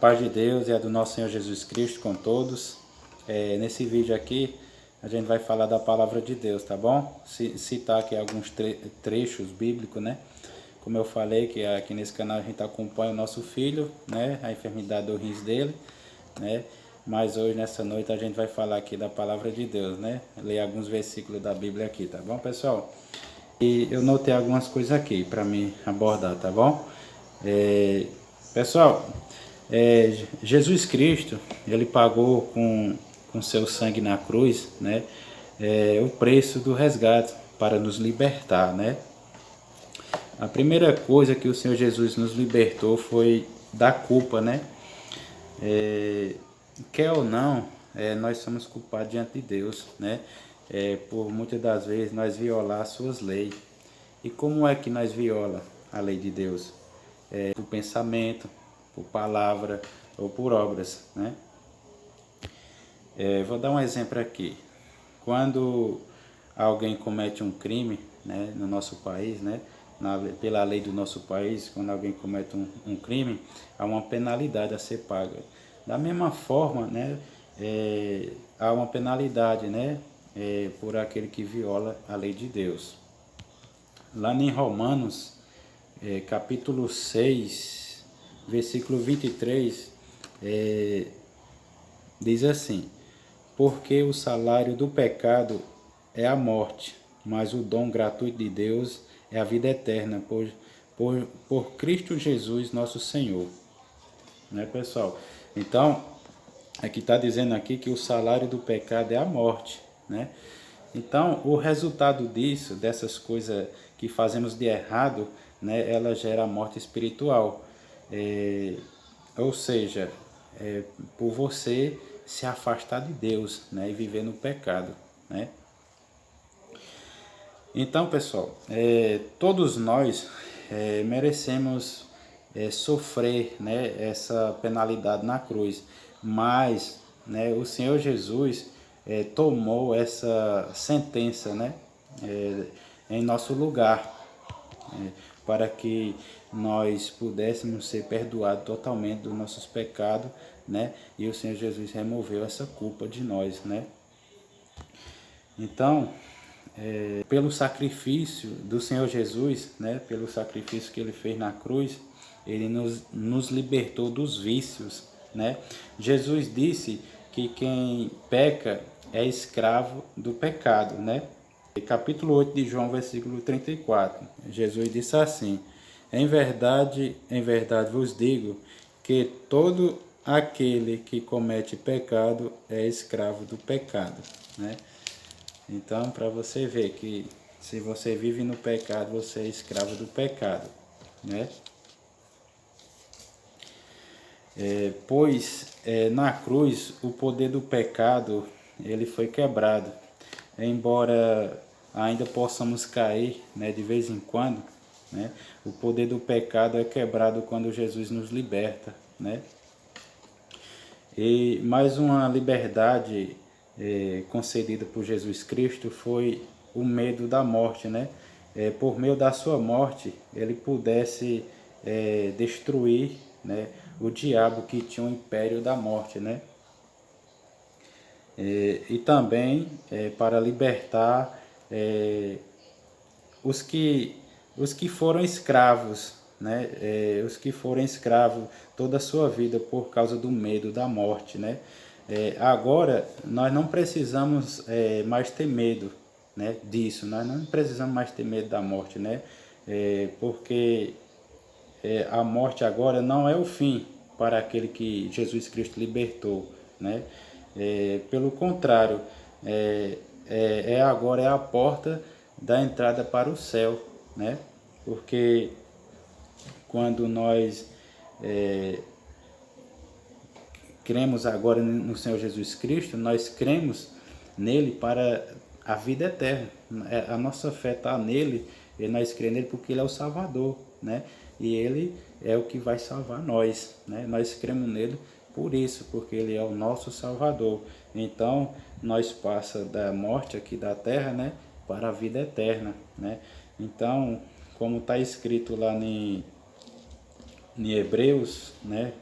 Paz de Deus e a do nosso Senhor Jesus Cristo com todos. Nesse vídeo aqui a gente vai falar da palavra de Deus, tá bom? Citar aqui alguns trechos bíblicos, né? Como eu falei, que aqui nesse canal a gente acompanha o nosso filho, né? A enfermidade do rins dele, né? Mas hoje, nessa noite, a gente vai falar aqui da palavra de Deus, né? Ler alguns versículos da Bíblia aqui, tá bom, pessoal? E eu notei algumas coisas aqui para me abordar, tá bom? Pessoal, Jesus Cristo, ele pagou com seu sangue na cruz, né? O preço do resgate para nos libertar, né? A primeira coisa que o Senhor Jesus nos libertou foi da culpa, né? Quer ou não, nós somos culpados diante de Deus, né? Por muitas das vezes nós violar as suas leis. E como é que nós viola a lei de Deus? Por pensamento, por palavra ou por obras, né? Vou dar um exemplo aqui. Quando alguém comete um crime, né, no nosso país, né, pela lei do nosso país, quando alguém comete um crime, há uma penalidade a ser paga. Da mesma forma, né, há uma penalidade, né, por aquele que viola a lei de Deus. Lá em Romanos, capítulo 6, versículo 23, diz assim: porque o salário do pecado é a morte, mas o dom gratuito de Deus é a vida eterna por Cristo Jesus, nosso Senhor. Né, pessoal? Então, aqui está dizendo aqui que o salário do pecado é a morte, né? Então, o resultado disso, dessas coisas que fazemos de errado, né, ela gera a morte espiritual. Ou seja, por você se afastar de Deus, né, e viver no pecado, né? Então, pessoal, todos nós merecemos sofrer, né, essa penalidade na cruz, mas, né, o Senhor Jesus tomou essa sentença, né, em nosso lugar, para que nós pudéssemos ser perdoados totalmente dos nossos pecados, né, e o Senhor Jesus removeu essa culpa de nós, né. Então, pelo sacrifício do Senhor Jesus, né, pelo sacrifício que ele fez na cruz, ele nos libertou dos vícios, né? Jesus disse que quem peca é escravo do pecado, né? Capítulo 8 de João, versículo 34. Jesus disse assim: em verdade vos digo que todo aquele que comete pecado é escravo do pecado, né? Então, para você ver que se você vive no pecado, você é escravo do pecado, né? Pois na cruz o poder do pecado ele foi quebrado. Embora ainda possamos cair, né, de vez em quando, né, o poder do pecado é quebrado quando Jesus nos liberta, né? E mais uma liberdade concedida por Jesus Cristo foi o medo da morte, né? Por meio da sua morte, ele pudesse destruir, né, o diabo que tinha o império da morte, né? E também para libertar os que foram escravos, né? Os que foram escravos toda a sua vida por causa do medo da morte, né? Agora nós não precisamos mais ter medo, né, disso, nós não precisamos mais ter medo da morte, né? Porque a morte agora não é o fim para aquele que Jesus Cristo libertou, né? Pelo contrário, agora é a porta da entrada para o céu, né? Porque quando nós cremos agora no Senhor Jesus Cristo, nós cremos nele para a vida eterna. A nossa fé está nele e nós cremos nele porque ele é o Salvador, né? E ele é o que vai salvar nós, né? Nós cremos nele por isso, porque ele é o nosso Salvador. Então, nós passa da morte aqui da terra, né, para a vida eterna, né? Então, como está escrito lá em Hebreus, né,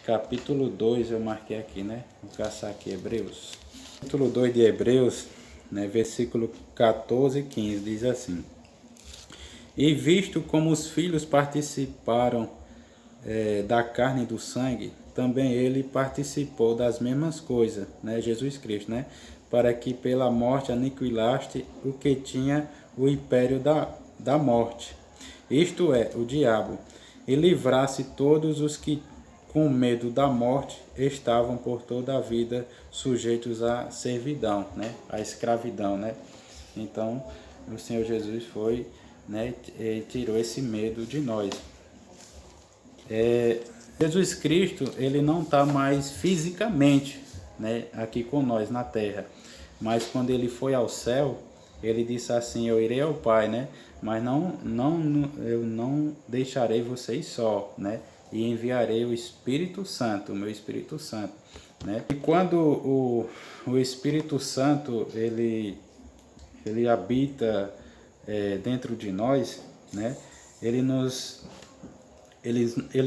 capítulo 2, eu marquei aqui, né? Vou caçar aqui Hebreus. Capítulo 2 de Hebreus, né? Versículo 14 e 15, diz assim: E visto como os filhos participaram da carne e do sangue, também ele participou das mesmas coisas, né? Jesus Cristo, né? Para que pela morte aniquilaste o que tinha o império da morte, isto é, o diabo, e livrasse todos os que com medo da morte estavam por toda a vida sujeitos à servidão, né? À escravidão, né? Então, o Senhor Jesus foi, né, e tirou esse medo de nós. Jesus Cristo, ele não está mais fisicamente, né, aqui com nós na terra, mas quando ele foi ao céu, ele disse assim: eu irei ao Pai, né, mas eu não deixarei vocês só, né, e enviarei o Espírito Santo, o meu Espírito Santo, né. E quando o Espírito Santo ele habita dentro de nós, né, ele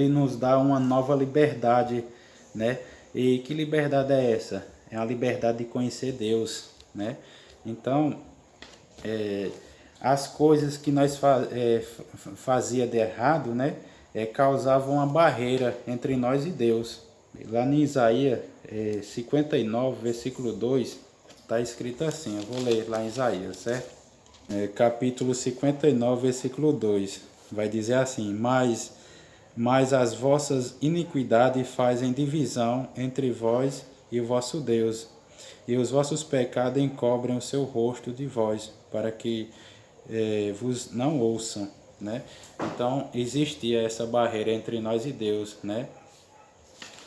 nos dá uma nova liberdade, né? E que liberdade é essa? É a liberdade de conhecer Deus, né? Então, as coisas que nós fazia de errado, né? Causavam uma barreira entre nós e Deus. Lá em Isaías 59, versículo 2, está escrito assim, eu vou ler lá em Isaías, certo? Capítulo 59, versículo 2, vai dizer assim: Mas as vossas iniquidades fazem divisão entre vós e o vosso Deus, e os vossos pecados encobrem o seu rosto de vós, para que vos não ouçam, né? Então existia essa barreira entre nós e Deus, né?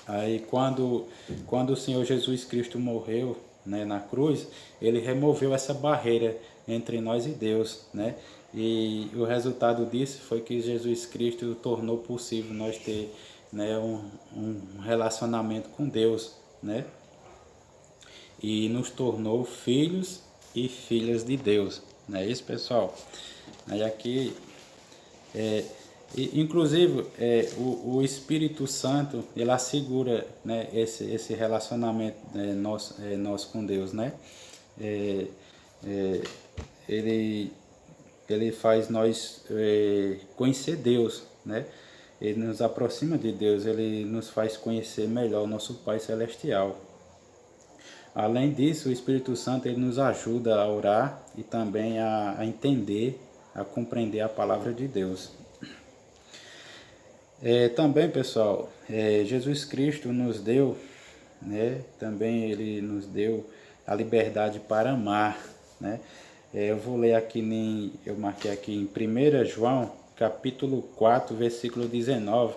Aí quando o Senhor Jesus Cristo morreu, né, na cruz, ele removeu essa barreira entre nós e Deus, né? E o resultado disso foi que Jesus Cristo tornou possível nós ter, né, um relacionamento com Deus, né? E nos tornou filhos e filhas de Deus, não é isso, pessoal? Aí aqui inclusive, o Espírito Santo, ele assegura, né, esse relacionamento nosso com Deus, né? Ele, ele faz nós conhecer Deus, né? Ele nos aproxima de Deus, ele nos faz conhecer melhor o nosso Pai Celestial. Além disso, o Espírito Santo ele nos ajuda a orar e também a entender, a compreender a palavra de Deus. Também, pessoal, Jesus Cristo nos deu, né? Também ele nos deu a liberdade para amar, né? Eu vou ler aqui, eu marquei aqui em 1 João, capítulo 4, versículo 19.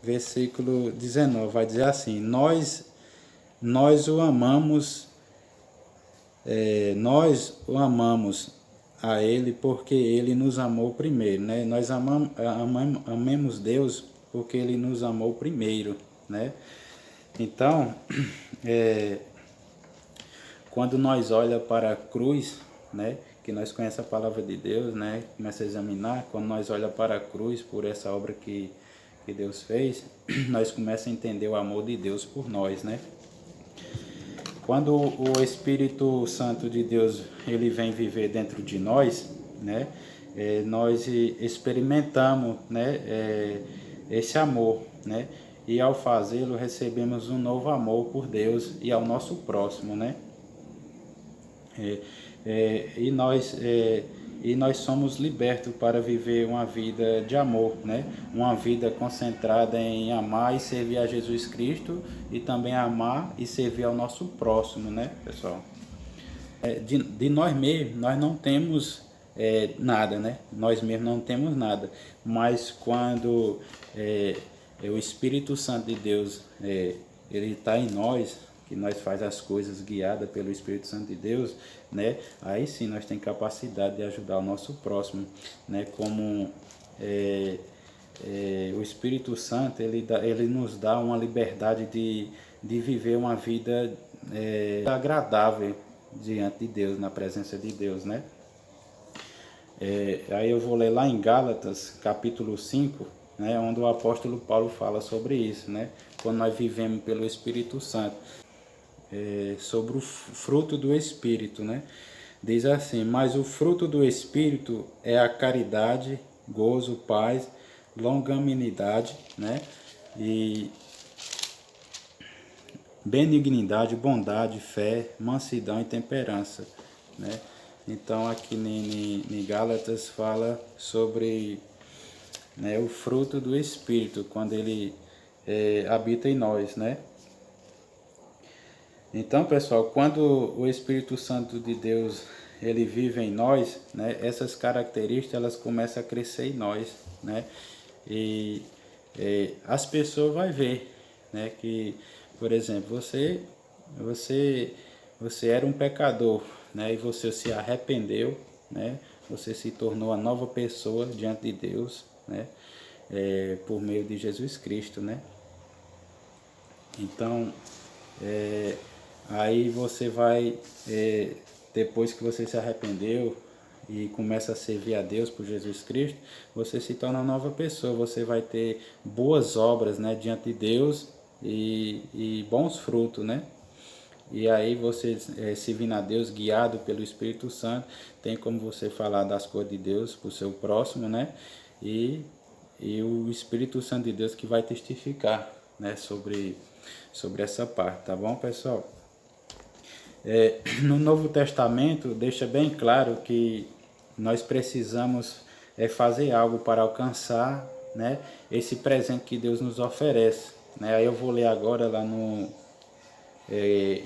Versículo 19 vai dizer assim: Nós o amamos, nós o amamos a Ele porque Ele nos amou primeiro, né? Nós amemos Deus porque Ele nos amou primeiro, né? Então, quando nós olha para a cruz, né? Que nós conhecemos a palavra de Deus, né? Começa a examinar, quando nós olha para a cruz por essa obra que Deus fez, nós começamos a entender o amor de Deus por nós, né? Quando o Espírito Santo de Deus ele vem viver dentro de nós, né, nós experimentamos, né, esse amor, né, e ao fazê-lo recebemos um novo amor por Deus e ao nosso próximo, né, e nós somos libertos para viver uma vida de amor, né? Uma vida concentrada em amar e servir a Jesus Cristo e também amar e servir ao nosso próximo, né, pessoal? De nós mesmos, nós não temos nada, né? Nós mesmos não temos nada, mas quando o Espírito Santo de Deus ele está em nós, que nós faz as coisas guiadas pelo Espírito Santo de Deus, né? Aí sim nós temos capacidade de ajudar o nosso próximo, né? Como o Espírito Santo ele nos dá uma liberdade de viver uma vida agradável diante de Deus, na presença de Deus, né? Aí eu vou ler lá em Gálatas, capítulo 5, né, onde o apóstolo Paulo fala sobre isso, né, quando nós vivemos pelo Espírito Santo, sobre o fruto do Espírito, né, diz assim: mas o fruto do Espírito é a caridade, gozo, paz, longanimidade, né, e benignidade, bondade, fé, mansidão e temperança, né. Então aqui em Gálatas fala sobre, né, o fruto do Espírito, quando ele habita em nós, né. Então, pessoal, quando o Espírito Santo de Deus ele vive em nós, né, essas características elas começam a crescer em nós, né, e as pessoas vão ver, né, que, por exemplo, você era um pecador, né, e você se arrependeu, né, você se tornou uma nova pessoa diante de Deus, né, por meio de Jesus Cristo, né. Então, aí você vai, depois que você se arrependeu e começa a servir a Deus por Jesus Cristo, você se torna uma nova pessoa, você vai ter boas obras, né, diante de Deus e bons frutos, né? E aí você, servindo a Deus, guiado pelo Espírito Santo, tem como você falar das coisas de Deus para o seu próximo, né? E o Espírito Santo de Deus que vai testificar, né, sobre essa parte, tá bom, pessoal? No Novo Testamento deixa bem claro que nós precisamos fazer algo para alcançar, né, esse presente que Deus nos oferece, né? Aí eu vou ler agora lá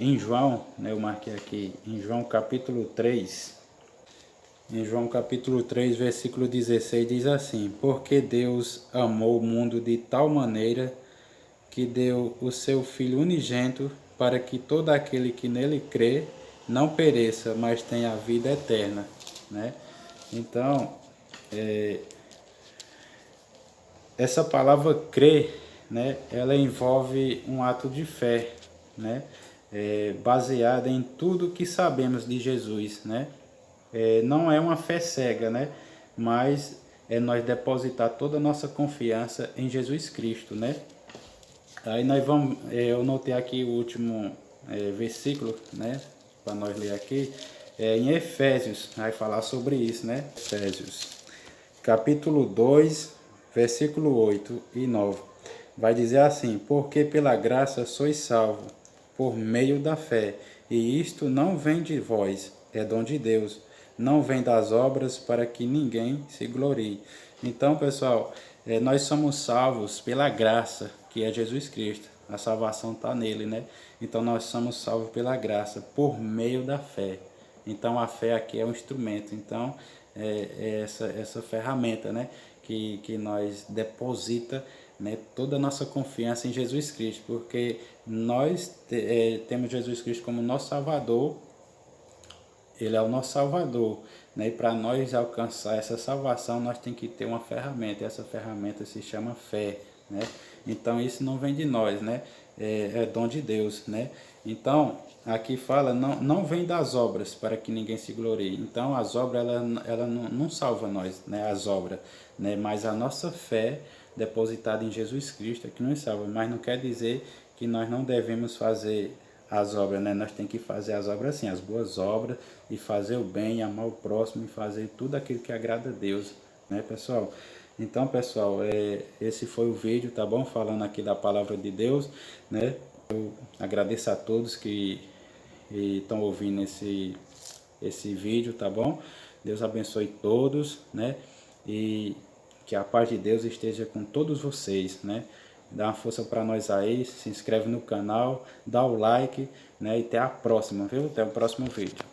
em João, né, eu marquei aqui, em João capítulo 3. Em João capítulo 3, versículo 16, diz assim: porque Deus amou o mundo de tal maneira que deu o seu Filho unigênito, para que todo aquele que nele crê não pereça, mas tenha a vida eterna, né? Então, essa palavra crer, né, ela envolve um ato de fé, né, baseada em tudo que sabemos de Jesus, né? Não é uma fé cega, né? Mas é nós depositar toda a nossa confiança em Jesus Cristo, né? Aí nós vamos, eu notei aqui o último versículo, né? Para nós ler aqui, em Efésios, vai falar sobre isso, né? Efésios, capítulo 2, versículo 8 e 9. Vai dizer assim: porque pela graça sois salvos, por meio da fé, e isto não vem de vós, é dom de Deus, não vem das obras para que ninguém se glorie. Então, pessoal, nós somos salvos pela graça, que é Jesus Cristo. A salvação está nele, né? Então nós somos salvos pela graça, por meio da fé. Então a fé aqui é um instrumento. Então é essa ferramenta, né, que nós deposita, né, toda a nossa confiança em Jesus Cristo, porque nós temos Jesus Cristo como nosso Salvador. Ele é o nosso Salvador, né? E para nós alcançar essa salvação, nós temos que ter uma ferramenta. E essa ferramenta se chama fé, né? Então isso não vem de nós, né? É dom de Deus, né? Então aqui fala, não vem das obras para que ninguém se glorie. Então as obras ela não salva nós, né? As obras, né? Mas a nossa fé depositada em Jesus Cristo é que nos salva. Mas não quer dizer que nós não devemos fazer as obras, né? Nós temos que fazer as obras assim, as boas obras, e fazer o bem, amar o próximo e fazer tudo aquilo que agrada a Deus, né, pessoal? Então, pessoal, esse foi o vídeo, tá bom? Falando aqui da palavra de Deus, né? Eu agradeço a todos que estão ouvindo esse vídeo, tá bom? Deus abençoe todos, né? E que a paz de Deus esteja com todos vocês, né? Dá uma força para nós aí, se inscreve no canal, dá o like, né? E até a próxima, viu? Até o próximo vídeo.